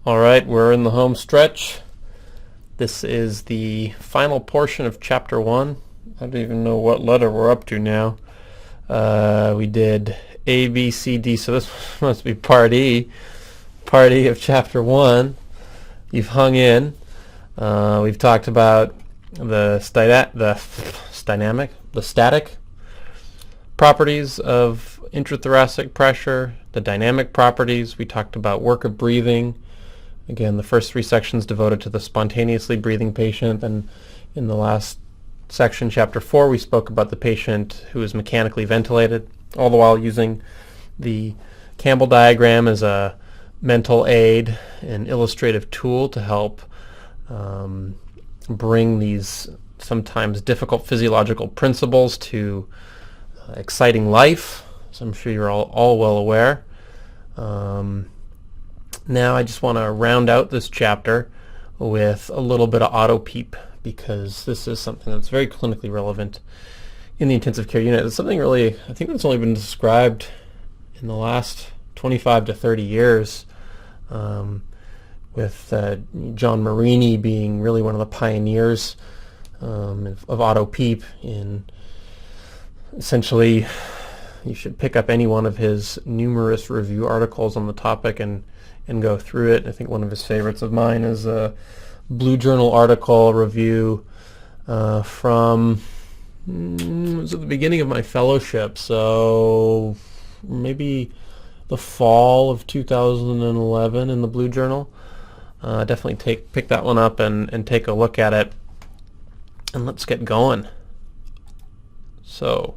All right, we're in the home stretch. This is the final portion of Chapter 1. I don't even know what letter we're up to now. We did A, B, C, D, so this must be Part E. Part E of Chapter 1. You've hung in. We've talked about the static properties of intrathoracic pressure, the dynamic properties. We talked about work of breathing. Again, the first three sections devoted to the spontaneously breathing patient, and in the last section, Chapter 4, we spoke about the patient who is mechanically ventilated, all the while using the Campbell Diagram as a mental aid and illustrative tool to help bring these sometimes difficult physiological principles to exciting life, as I'm sure you're all well aware. Now I just want to round out this chapter with a little bit of Autopeep, because this is something that's very clinically relevant in the intensive care unit. It's something really, I think that's only been described in the last 25 to 30 years, with John Marini being really one of the pioneers of Autopeep. In essentially, you should pick up any one of his numerous review articles on the topic and go through it. I think one of his favorites of mine is a Blue Journal article review from it was at the beginning of my fellowship, so maybe the fall of 2011 in the Blue Journal. Definitely pick that one up and take a look at it, and let's get going. So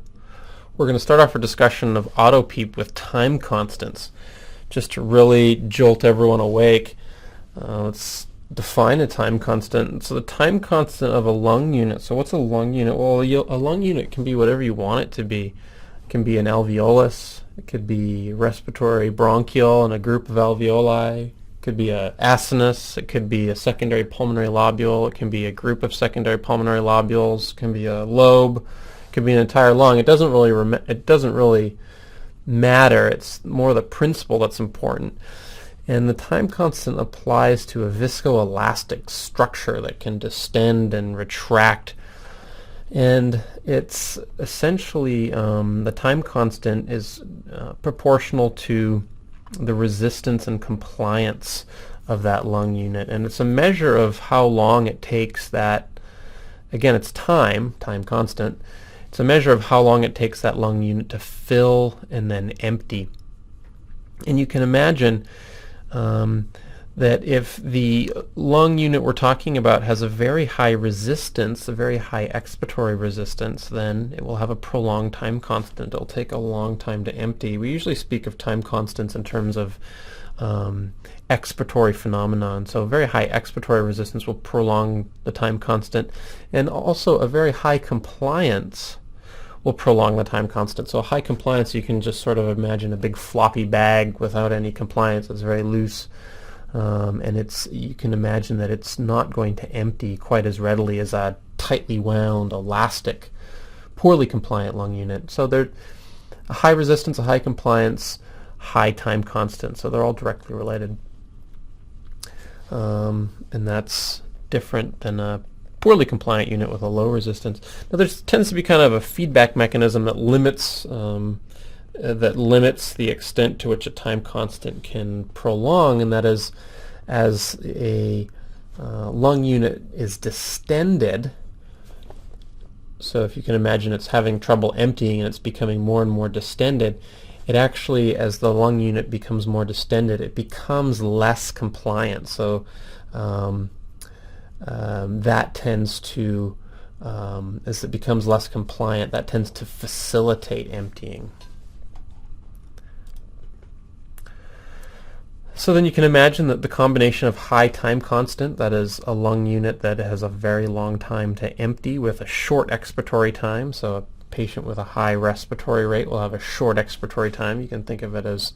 we're going to start off our discussion of Autopeep with time constants. Just to really jolt everyone awake, let's define a time constant. So the time constant of a lung unit. So what's a lung unit? Well, a lung unit can be whatever you want it to be. It can be an alveolus. It could be respiratory bronchial and a group of alveoli. It could be a acinus. It could be a secondary pulmonary lobule. It can be a group of secondary pulmonary lobules. It can be a lobe. It could be an entire lung. It doesn't really matter. It's more the principle that's important. And the time constant applies to a viscoelastic structure that can distend and retract. And it's essentially, the time constant is proportional to the resistance and compliance of that lung unit. And it's a measure of how long it takes that, again, it's time constant. It's a measure of how long it takes that lung unit to fill and then empty. And you can imagine that if the lung unit we're talking about has a very high resistance, a very high expiratory resistance, then it will have a prolonged time constant. It'll take a long time to empty. We usually speak of time constants in terms of expiratory phenomenon. So a very high expiratory resistance will prolong the time constant, and also a very high compliance will prolong the time constant. So a high compliance, you can just sort of imagine a big floppy bag without any compliance. It's very loose, and you can imagine that it's not going to empty quite as readily as a tightly wound, elastic, poorly compliant lung unit. So they're a high resistance, a high compliance, high time constant. So they're all directly related, and that's different than a poorly compliant unit with a low resistance. Now there tends to be kind of a feedback mechanism that limits the extent to which a time constant can prolong, and that is, as a lung unit is distended. So if you can imagine it's having trouble emptying and it's becoming more and more distended, it actually, as the lung unit becomes more distended, it becomes less compliant. So that tends to, as it becomes less compliant, that tends to facilitate emptying. So then you can imagine that the combination of high time constant, that is a lung unit that has a very long time to empty, with a short expiratory time, so a patient with a high respiratory rate will have a short expiratory time. You can think of it as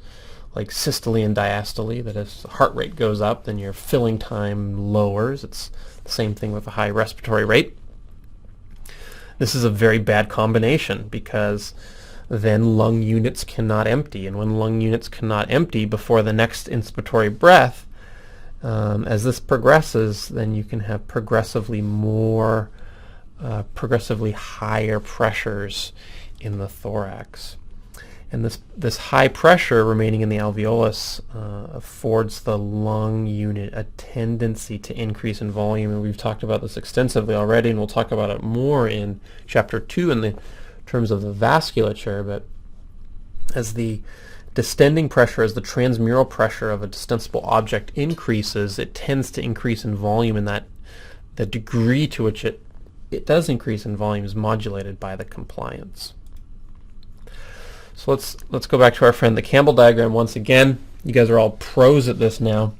like systole and diastole, that as the heart rate goes up, then your filling time lowers. It's the same thing with a high respiratory rate. This is a very bad combination, because then lung units cannot empty, and when lung units cannot empty before the next inspiratory breath, As this progresses, then you can have progressively higher pressures in the thorax. And this high pressure remaining in the alveolus affords the lung unit a tendency to increase in volume, and we've talked about this extensively already, and we'll talk about it more in Chapter 2 in the terms of the vasculature. But as the distending pressure, as the transmural pressure of a distensible object increases, it tends to increase in volume, and that the degree to which it does increase in volume is modulated by the compliance. So let's go back to our friend the Campbell diagram once again. You guys are all pros at this now.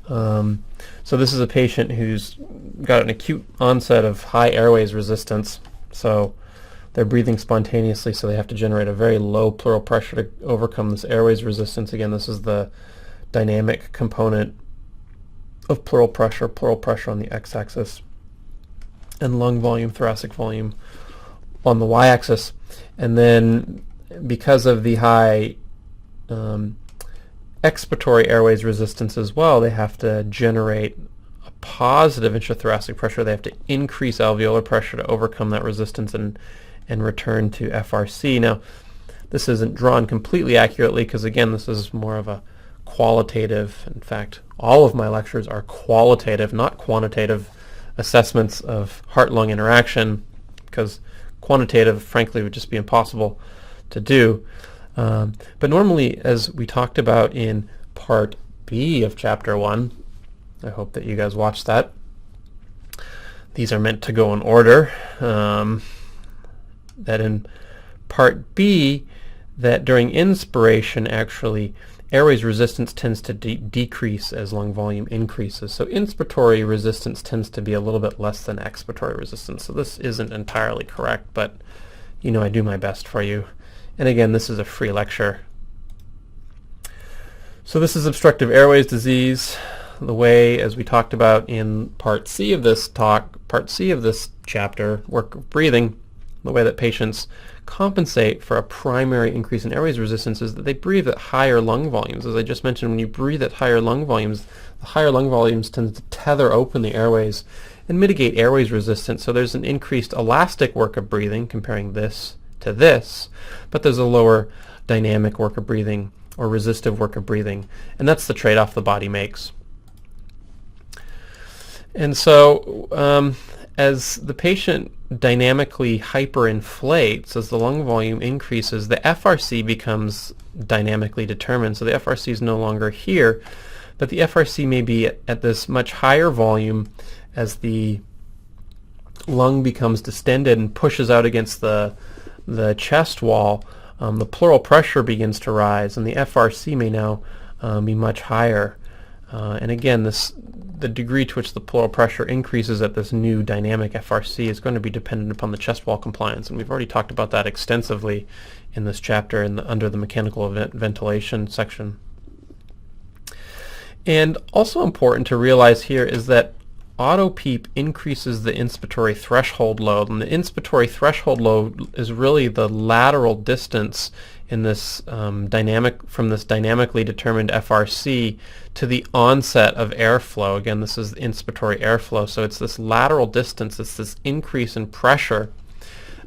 So this is a patient who's got an acute onset of high airways resistance. So they're breathing spontaneously, so they have to generate a very low pleural pressure to overcome this airways resistance. Again, this is the dynamic component of pleural pressure on the x-axis, and lung volume, thoracic volume on the y-axis. And then because of the high expiratory airways resistance as well, they have to generate a positive intrathoracic pressure. They have to increase alveolar pressure to overcome that resistance and return to FRC. Now, this isn't drawn completely accurately because, again, this is more of a qualitative. In fact, all of my lectures are qualitative, not quantitative assessments of heart-lung interaction, because quantitative, frankly, would just be impossible to do. But normally, as we talked about in Part B of Chapter 1, I hope that you guys watched that. These are meant to go in order. That in Part B, that during inspiration, actually, airways resistance tends to decrease as lung volume increases. So inspiratory resistance tends to be a little bit less than expiratory resistance. So this isn't entirely correct, but you know I do my best for you. And again, this is a free lecture. So this is obstructive airways disease. The way, as we talked about in Part C of this chapter, work of breathing, the way that patients compensate for a primary increase in airways resistance is that they breathe at higher lung volumes. As I just mentioned, when you breathe at higher lung volumes, the higher lung volumes tend to tether open the airways and mitigate airways resistance. So there's an increased elastic work of breathing, comparing this to this, but there's a lower dynamic work of breathing or resistive work of breathing, and that's the trade-off the body makes. And so as the patient dynamically hyperinflates, as the lung volume increases, the FRC becomes dynamically determined. So the FRC is no longer here, but the FRC may be at this much higher volume as the lung becomes distended and pushes out against the chest wall. The pleural pressure begins to rise, and the FRC may now be much higher. And again, the degree to which the pleural pressure increases at this new dynamic FRC is going to be dependent upon the chest wall compliance, and we've already talked about that extensively in this chapter under the mechanical ventilation section. And also important to realize here is that Autopeep increases the inspiratory threshold load, and the inspiratory threshold load is really the lateral distance in this from this dynamically determined FRC to the onset of airflow. Again, this is inspiratory airflow, so it's this lateral distance, it's this increase in pressure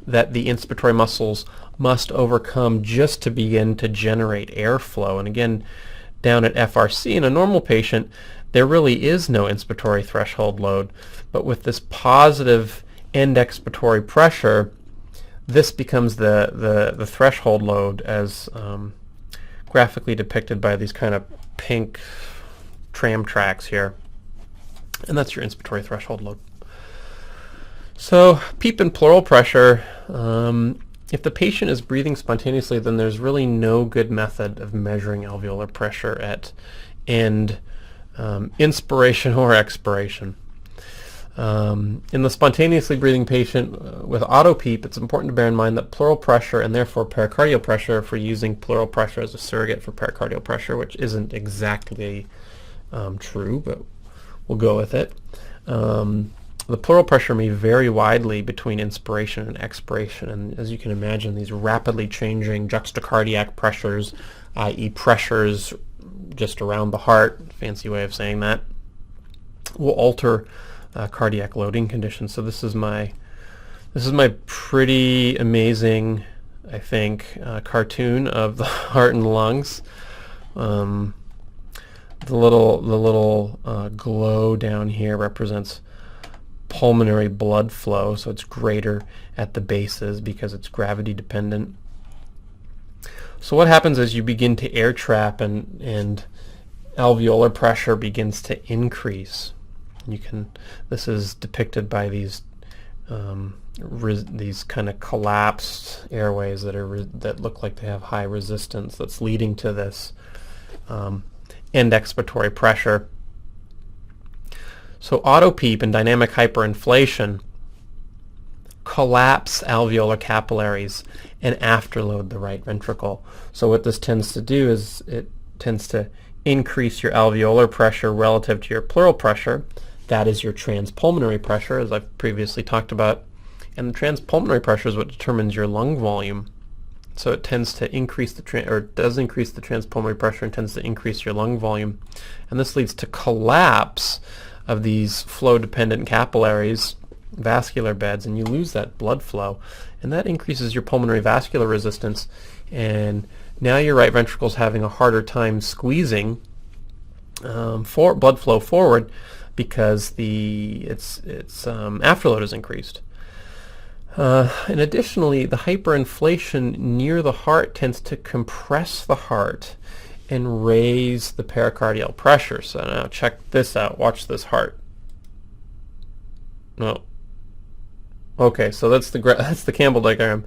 that the inspiratory muscles must overcome just to begin to generate airflow. And again, down at FRC in a normal patient, there really is no inspiratory threshold load, but with this positive end expiratory pressure, this becomes the threshold load, as graphically depicted by these kind of pink tram tracks here, and that's your inspiratory threshold load. So PEEP and pleural pressure, if the patient is breathing spontaneously, then there's really no good method of measuring alveolar pressure at end inspiration or expiration. In the spontaneously breathing patient with Autopeep, it's important to bear in mind that pleural pressure, and therefore pericardial pressure, if we're using pleural pressure as a surrogate for pericardial pressure, which isn't exactly true, but we'll go with it. The pleural pressure may vary widely between inspiration and expiration, and as you can imagine, these rapidly changing juxtacardiac pressures, i.e. pressures just around the heart, fancy way of saying that, will alter cardiac loading conditions. So this is my pretty amazing, I think, cartoon of the heart and lungs. The little glow down here represents pulmonary blood flow, so it's greater at the bases because it's gravity dependent. So what happens is you begin to air trap, and alveolar pressure begins to increase. This is depicted by these kind of collapsed airways that look like they have high resistance, that's leading to this end expiratory pressure. So autopeep and dynamic hyperinflation collapse alveolar capillaries and afterload the right ventricle. So what this tends to do is it tends to increase your alveolar pressure relative to your pleural pressure. That is your transpulmonary pressure, as I've previously talked about. And the transpulmonary pressure is what determines your lung volume. So it tends to increase does increase the transpulmonary pressure and tends to increase your lung volume. And this leads to collapse of these flow-dependent capillaries, vascular beds, and you lose that blood flow. And that increases your pulmonary vascular resistance. And now your right ventricle is having a harder time squeezing blood flow forward because its afterload is increased. And additionally, the hyperinflation near the heart tends to compress the heart and raise the pericardial pressure. So now check this out. Watch this heart. No. Okay, so that's the Campbell diagram.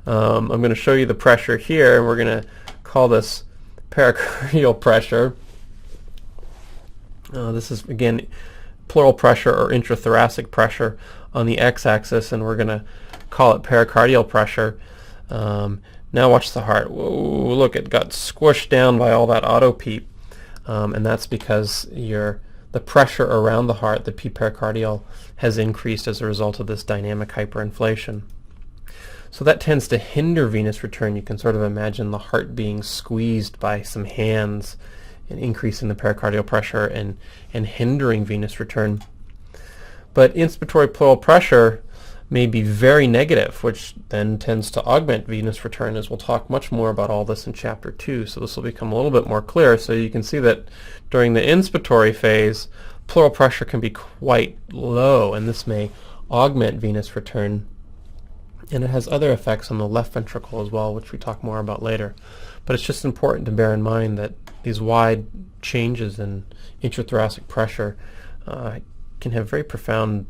I'm going to show you the pressure here, and we're going to call this pericardial pressure. This is, again, pleural pressure or intrathoracic pressure on the x-axis, and we're going to call it pericardial pressure. Now watch the heart. Whoa, look, it got squished down by all that autopeep, and that's because the pressure around the heart, the PEEP pericardial, has increased as a result of this dynamic hyperinflation. So that tends to hinder venous return. You can sort of imagine the heart being squeezed by some hands and increasing the pericardial pressure and hindering venous return. But inspiratory pleural pressure may be very negative, which then tends to augment venous return, as we'll talk much more about all this in Chapter 2. So this will become a little bit more clear. So you can see that during the inspiratory phase, pleural pressure can be quite low, and this may augment venous return. And it has other effects on the left ventricle as well, which we talk more about later. But it's just important to bear in mind that these wide changes in intrathoracic pressure can have very profound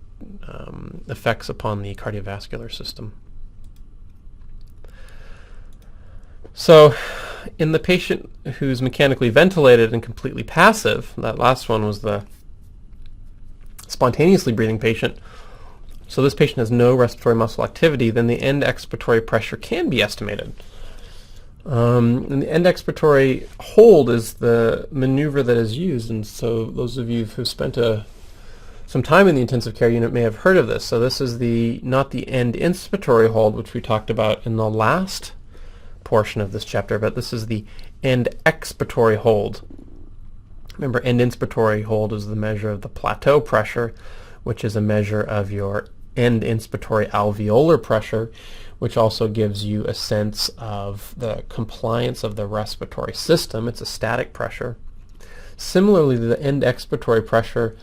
effects upon the cardiovascular system. So in the patient who's mechanically ventilated and completely passive, that last one was the spontaneously breathing patient, so this patient has no respiratory muscle activity, then the end expiratory pressure can be estimated. And the end expiratory hold is the maneuver that is used, and so those of you who've spent some time in the intensive care unit may have heard of this. So this is not the end inspiratory hold, which we talked about in the last portion of this chapter, but this is the end expiratory hold. Remember, end inspiratory hold is the measure of the plateau pressure, which is a measure of your end inspiratory alveolar pressure, which also gives you a sense of the compliance of the respiratory system. It's a static pressure. Similarly, the end expiratory pressure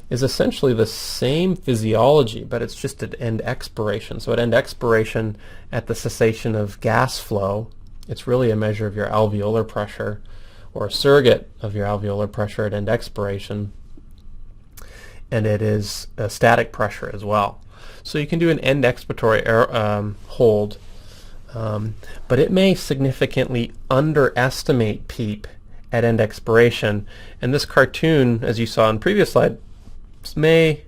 is essentially the same physiology, but it's just at end expiration. So at end expiration, at the cessation of gas flow, it's really a measure of your alveolar pressure, or a surrogate of your alveolar pressure at end expiration, and it is a static pressure as well. So you can do an end expiratory hold, but it may significantly underestimate PEEP at end expiration, and this cartoon, as you saw in the previous slide, may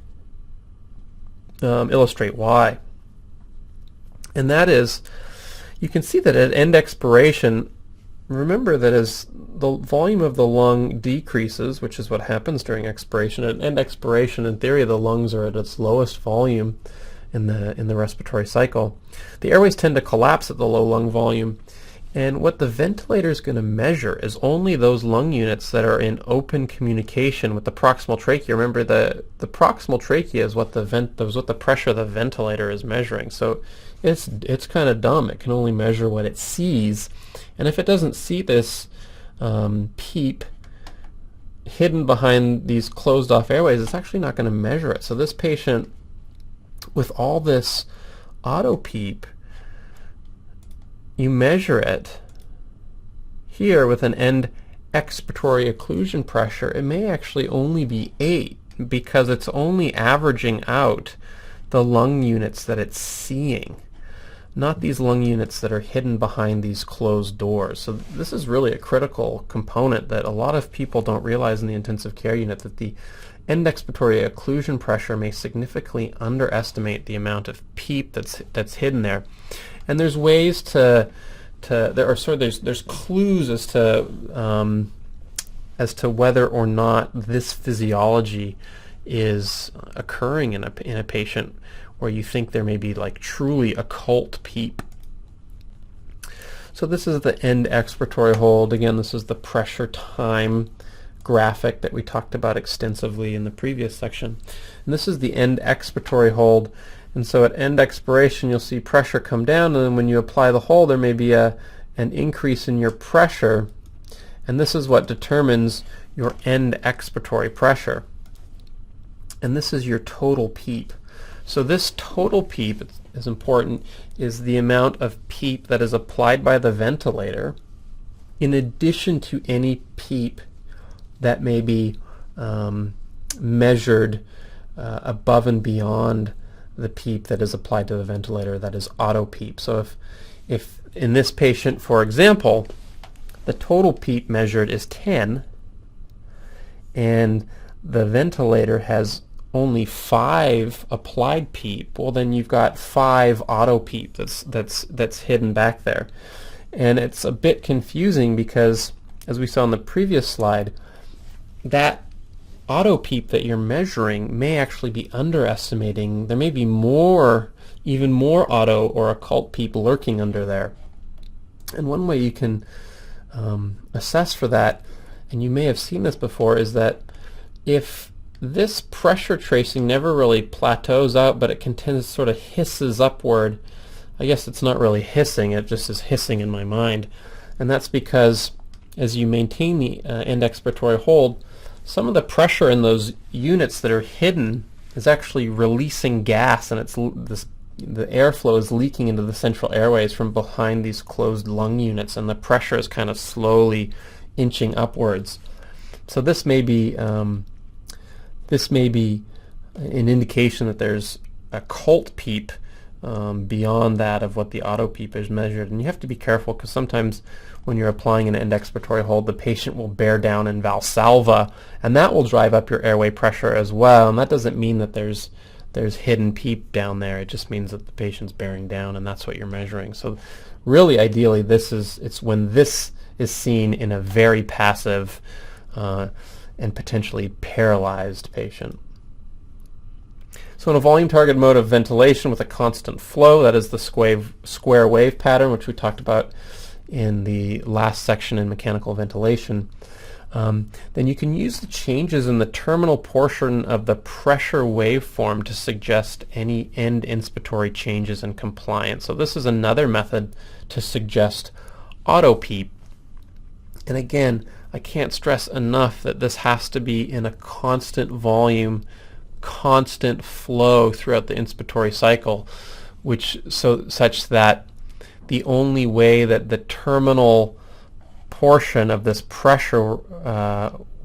illustrate why. And that is, you can see that at end expiration, remember that as the volume of the lung decreases, which is what happens during expiration, at end expiration, in theory, the lungs are at its lowest volume in the respiratory cycle. The airways tend to collapse at the low lung volume, And what the ventilator is going to measure is only those lung units that are in open communication with the proximal trachea. Remember, the proximal trachea is what the pressure of the ventilator is measuring. So it's kind of dumb. It can only measure what it sees, and if it doesn't see this PEEP hidden behind these closed off airways, it's actually not going to measure it. So this patient, with all this Autopeep, you measure it here with an end expiratory occlusion pressure. It may actually only be 8 because it's only averaging out the lung units that it's seeing, not these lung units that are hidden behind these closed doors. So this is really a critical component that a lot of people don't realize in the intensive care unit, that the end expiratory occlusion pressure may significantly underestimate the amount of PEEP that's hidden there. And there's ways there's clues as to whether or not this physiology is occurring in a patient where you think there may be like truly occult PEEP. So this is the end expiratory hold. Again, this is the pressure time graphic that we talked about extensively in the previous section. And this is the end expiratory hold. And so at end expiration, you'll see pressure come down, and then when you apply the hold, there may be an increase in your pressure, and this is what determines your end expiratory pressure. And this is your total PEEP. So this total PEEP is important, is the amount of PEEP that is applied by the ventilator in addition to any PEEP that may be measured above and beyond the PEEP that is applied to the ventilator, that is Autopeep. So if in this patient, for example, the total PEEP measured is 10 and the ventilator has only 5 applied PEEP, well then you've got 5 Autopeep that's hidden back there. And it's a bit confusing because, as we saw in the previous slide, that Autopeep that you're measuring may actually be underestimating. There may be even more auto or occult PEEP lurking under there. And one way you can assess for that, and you may have seen this before, is that if this pressure tracing never really plateaus out, but it continues, sort of hisses upward. I guess it's not really hissing, it just is hissing in my mind. And that's because as you maintain the end expiratory hold, some of the pressure in those units that are hidden is actually releasing gas, and the airflow is leaking into the central airways from behind these closed lung units, and the pressure is kind of slowly inching upwards. So this may be an indication that there's occult PEEP beyond that of what the Autopeep is measured. And you have to be careful, because sometimes when you're applying an end expiratory hold, the patient will bear down in Valsalva, and that will drive up your airway pressure as well. And that doesn't mean that there's hidden PEEP down there. It just means that the patient's bearing down, and that's what you're measuring. So really, ideally, it's when this is seen in a very passive and potentially paralyzed patient. So in a volume target mode of ventilation with a constant flow, that is the square wave pattern, which we talked about in the last section in mechanical ventilation, then you can use the changes in the terminal portion of the pressure waveform to suggest any end inspiratory changes in compliance. So this is another method to suggest Autopeep. And again, I can't stress enough that this has to be in a constant volume, constant flow throughout the inspiratory cycle, such that the only way that the terminal portion of this pressure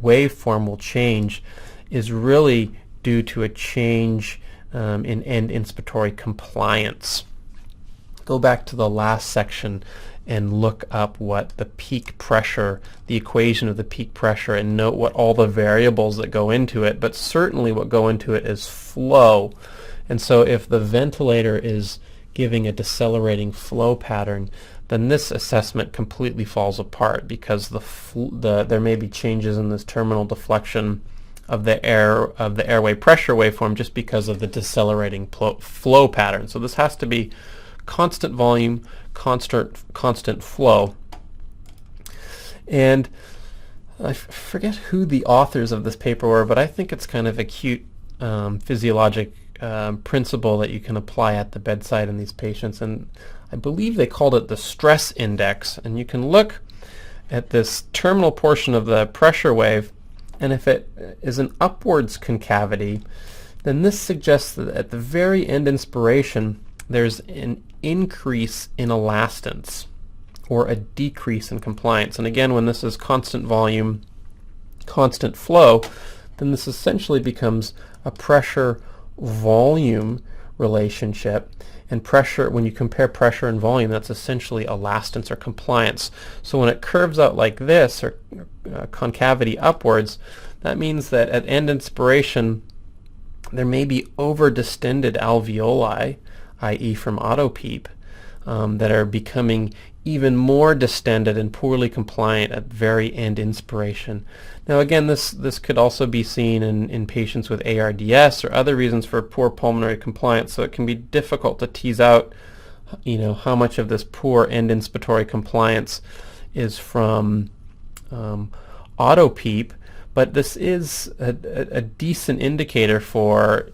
waveform will change is really due to a change in end inspiratory compliance. Go back to the last section and look up what the peak pressure, the equation of the peak pressure, and note what all the variables that go into it, but certainly what go into it is flow. And so if the ventilator is giving a decelerating flow pattern, then this assessment completely falls apart, because there may be changes in this terminal deflection of the airway pressure waveform just because of the decelerating flow pattern. So this has to be constant volume, constant flow. And I forget who the authors of this paper were, but I think it's kind of a cute physiologic principle that you can apply at the bedside in these patients. And I believe they called it the stress index. And you can look at this terminal portion of the pressure wave, and if it is an upwards concavity, then this suggests that at the very end inspiration there's an increase in elastance or a decrease in compliance. And again, when this is constant volume, constant flow, then this essentially becomes a pressure volume relationship. And pressure, when you compare pressure and volume, that's essentially elastance or compliance. So when it curves out like this, or concavity upwards, that means that at end inspiration there may be over-distended alveoli, i.e. from Autopeep, that are becoming even more distended and poorly compliant at very end inspiration. Now again, this could also be seen in patients with ARDS or other reasons for poor pulmonary compliance, so it can be difficult to tease out how much of this poor end inspiratory compliance is from Autopeep, but this is a decent indicator for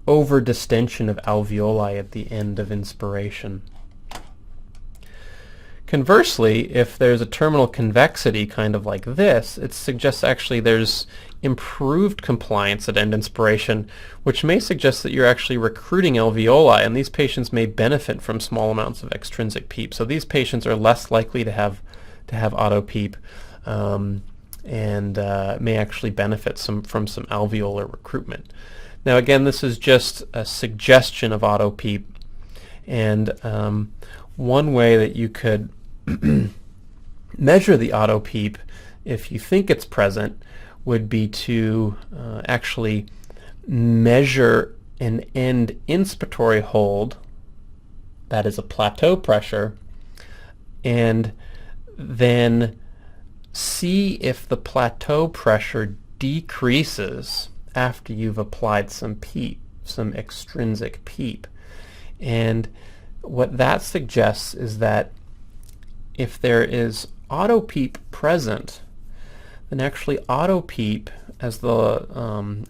over-distension of alveoli at the end of inspiration. Conversely, if there's a terminal convexity kind of like this, it suggests actually there's improved compliance at end inspiration, which may suggest that you're actually recruiting alveoli, and these patients may benefit from small amounts of extrinsic PEEP. So these patients are less likely to have Autopeep, and may actually benefit from some alveolar recruitment. Now again, this is just a suggestion of Autopeep, and one way that you could measure the Autopeep, if you think it's present, would be to actually measure an end inspiratory hold, that is a plateau pressure, and then see if the plateau pressure decreases after you've applied some PEEP, some extrinsic PEEP. And what that suggests is that if there is Autopeep present, then actually Autopeep, as the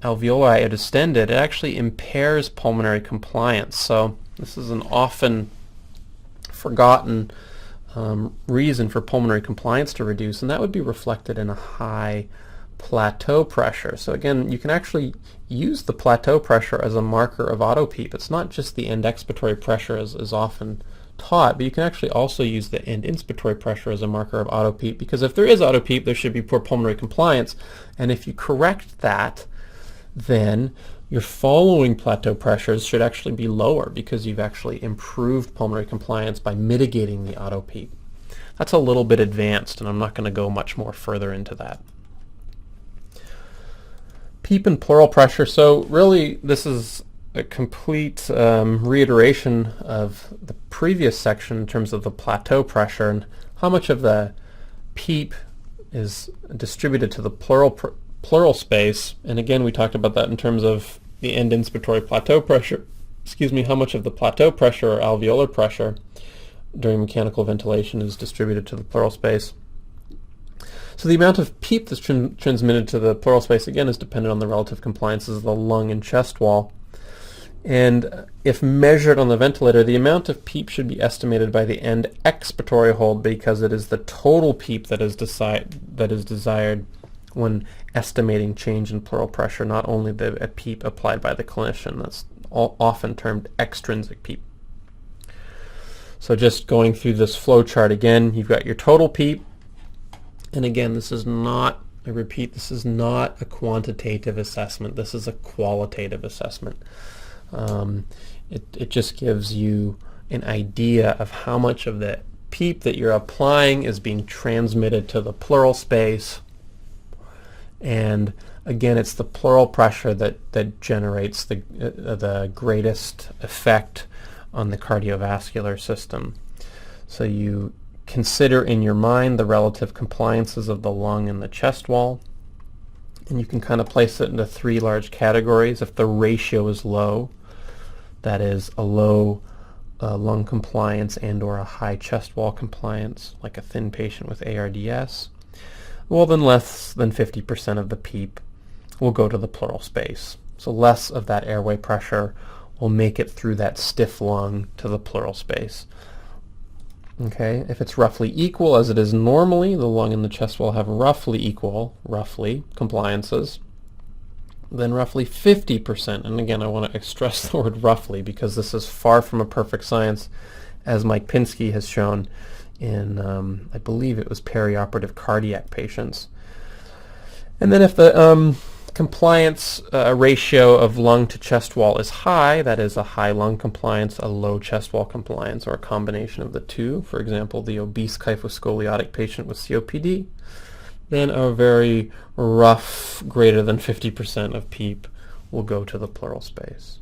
alveoli are distended, it actually impairs pulmonary compliance. So this is an often forgotten reason for pulmonary compliance to reduce, and that would be reflected in a high plateau pressure. So again, you can actually use the plateau pressure as a marker of Autopeep. It's not just the end expiratory pressure as is often taught, but you can actually also use the end inspiratory pressure as a marker of Autopeep, because if there is Autopeep, there should be poor pulmonary compliance, and if you correct that, then your following plateau pressures should actually be lower because you've actually improved pulmonary compliance by mitigating the Autopeep. That's a little bit advanced, and I'm not going to go much more further into that. PEEP and pleural pressure. So really this is a complete reiteration of the previous section in terms of the plateau pressure and how much of the PEEP is distributed to the pleural space. And again, we talked about that in terms of the end inspiratory plateau pressure, how much of the plateau pressure or alveolar pressure during mechanical ventilation is distributed to the pleural space. So the amount of PEEP that's transmitted to the pleural space, again, is dependent on the relative compliances of the lung and chest wall. And if measured on the ventilator, the amount of PEEP should be estimated by the end expiratory hold, because it is the total PEEP that is desired when estimating change in pleural pressure, not only the PEEP applied by the clinician. That's often termed extrinsic PEEP. So just going through this flow chart again, you've got your total PEEP. And again, this is not, I repeat, this is not a quantitative assessment. This is a qualitative assessment. It just gives you an idea of how much of the PEEP that you're applying is being transmitted to the pleural space. And again, it's the pleural pressure that generates the greatest effect on the cardiovascular system. So you consider in your mind the relative compliances of the lung and the chest wall, and you can kind of place it into three large categories. If the ratio is low, that is a low lung compliance and or a high chest wall compliance, like a thin patient with ARDS, well, then less than 50% of the PEEP will go to the pleural space. So less of that airway pressure will make it through that stiff lung to the pleural space. Okay, if it's roughly equal, as it is normally, the lung and the chest wall have roughly equal, compliances, then roughly 50%, and again I want to stress the word roughly because this is far from a perfect science, as Mike Pinsky has shown in, I believe it was perioperative cardiac patients. And then if the compliance ratio of lung to chest wall is high, that is a high lung compliance, a low chest wall compliance, or a combination of the two, for example, the obese kyphoscoliotic patient with COPD, then a very rough greater than 50% of PEEP will go to the pleural space.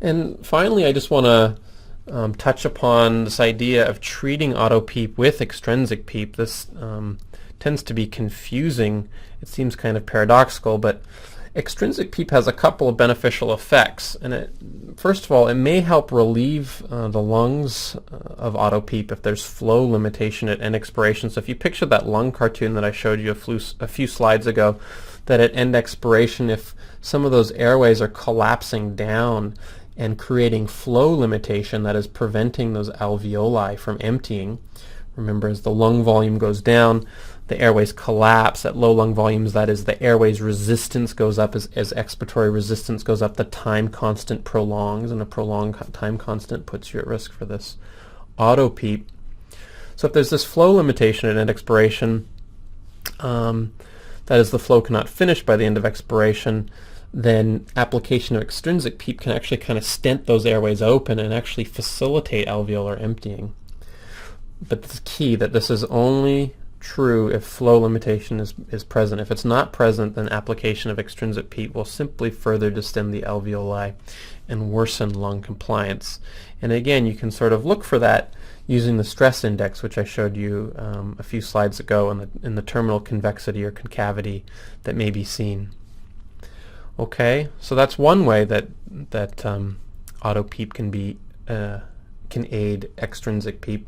And finally, I just want to touch upon this idea of treating Autopeep with extrinsic PEEP. This tends to be confusing. It seems kind of paradoxical, but extrinsic PEEP has a couple of beneficial effects. And first of all, it may help relieve the lungs of Autopeep if there's flow limitation at end expiration. So if you picture that lung cartoon that I showed you a few slides ago, that at end expiration, if some of those airways are collapsing down and creating flow limitation that is preventing those alveoli from emptying, remember, as the lung volume goes down, the airways collapse at low lung volumes. That is, the airways resistance goes up as expiratory resistance goes up. The time constant prolongs, and a prolonged time constant puts you at risk for this Autopeep. So if there's this flow limitation at end expiration, that is, the flow cannot finish by the end of expiration, then application of extrinsic PEEP can actually kind of stent those airways open and actually facilitate alveolar emptying. But it's key that this is only true if flow limitation is present. If it's not present, then application of extrinsic PEEP will simply further distend the alveoli and worsen lung compliance. And again, you can sort of look for that using the stress index, which I showed you a few slides ago, in the terminal convexity or concavity that may be seen. Okay, so that's one way that Autopeep can aid extrinsic PEEP.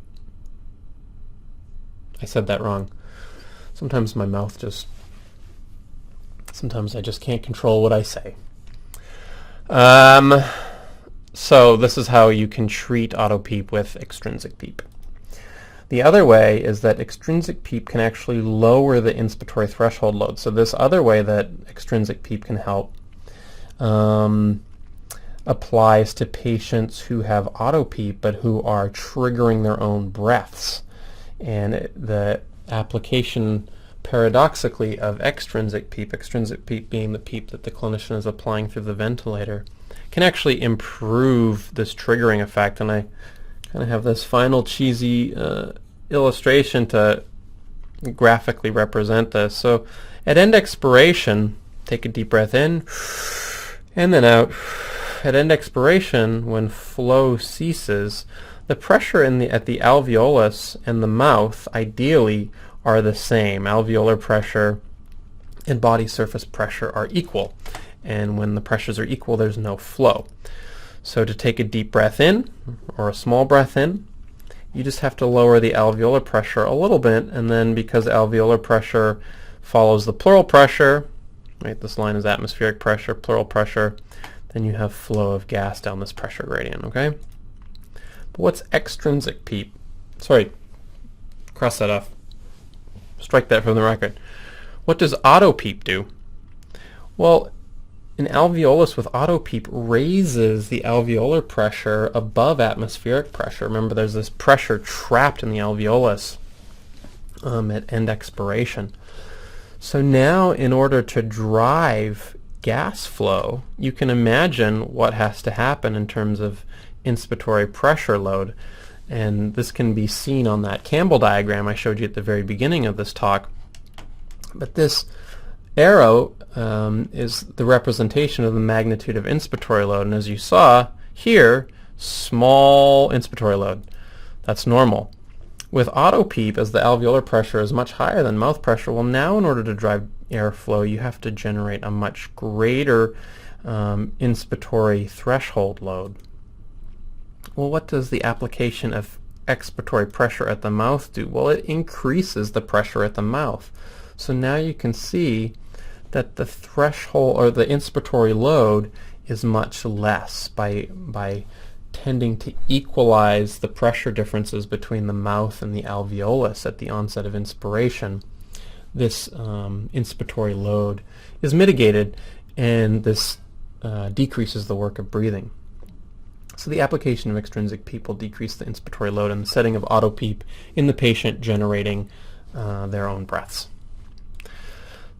I said that wrong. Sometimes my mouth sometimes I just can't control what I say. So this is how you can treat Autopeep with extrinsic PEEP. The other way is that extrinsic PEEP can actually lower the inspiratory threshold load. So this other way that extrinsic PEEP can help applies to patients who have Autopeep but who are triggering their own breaths. And the application, paradoxically, of extrinsic PEEP being the PEEP that the clinician is applying through the ventilator, can actually improve this triggering effect. And I kind of have this final cheesy illustration to graphically represent this. So at end expiration, take a deep breath in and then out. At end expiration, when flow ceases, the pressure at the alveolus and the mouth ideally are the same. Alveolar pressure and body surface pressure are equal, and when the pressures are equal, there's no flow. So to take a deep breath in, or a small breath in, you just have to lower the alveolar pressure a little bit, and then because alveolar pressure follows the pleural pressure, right, this line is atmospheric pressure, pleural pressure, then you have flow of gas down this pressure gradient, okay? But what's extrinsic PEEP? Sorry, cross that off. Strike that from the record. What does Autopeep do? Well, an alveolus with Autopeep raises the alveolar pressure above atmospheric pressure. Remember, there's this pressure trapped in the alveolus at end expiration. So now, in order to drive gas flow, you can imagine what has to happen in terms of inspiratory pressure load, and this can be seen on that Campbell diagram I showed you at the very beginning of this talk. But this arrow is the representation of the magnitude of inspiratory load, and as you saw here, small inspiratory load. That's normal. With Autopeep, as the alveolar pressure is much higher than mouth pressure, well, now in order to drive airflow, you have to generate a much greater inspiratory threshold load. Well, what does the application of expiratory pressure at the mouth do? Well, it increases the pressure at the mouth. So now you can see that the threshold or the inspiratory load is much less by tending to equalize the pressure differences between the mouth and the alveolus at the onset of inspiration. This inspiratory load is mitigated, and this decreases the work of breathing. So the application of extrinsic PEEP will decrease the inspiratory load in the setting of Autopeep in the patient generating their own breaths.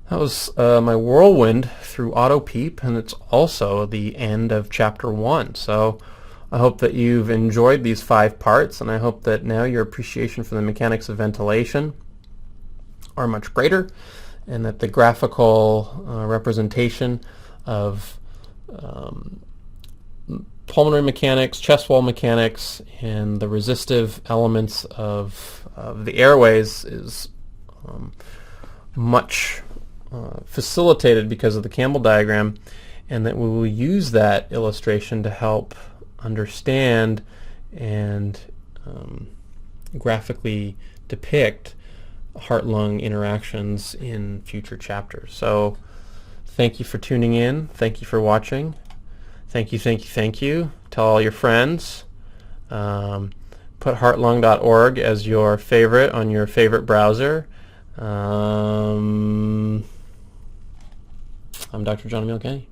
That was my whirlwind through Autopeep, and it's also the end of Chapter 1. So I hope that you've enjoyed these 5 parts, and I hope that now your appreciation for the mechanics of ventilation are much greater, and that the graphical representation of pulmonary mechanics, chest wall mechanics, and the resistive elements of the airways is much facilitated because of the Campbell diagram, and that we will use that illustration to help understand and graphically depict heart-lung interactions in future chapters. So thank you for tuning in. Thank you for watching. Thank you, thank you, thank you. Tell all your friends. Put heart-lung.org as your favorite on your favorite browser. I'm Dr. John Emil Kenny.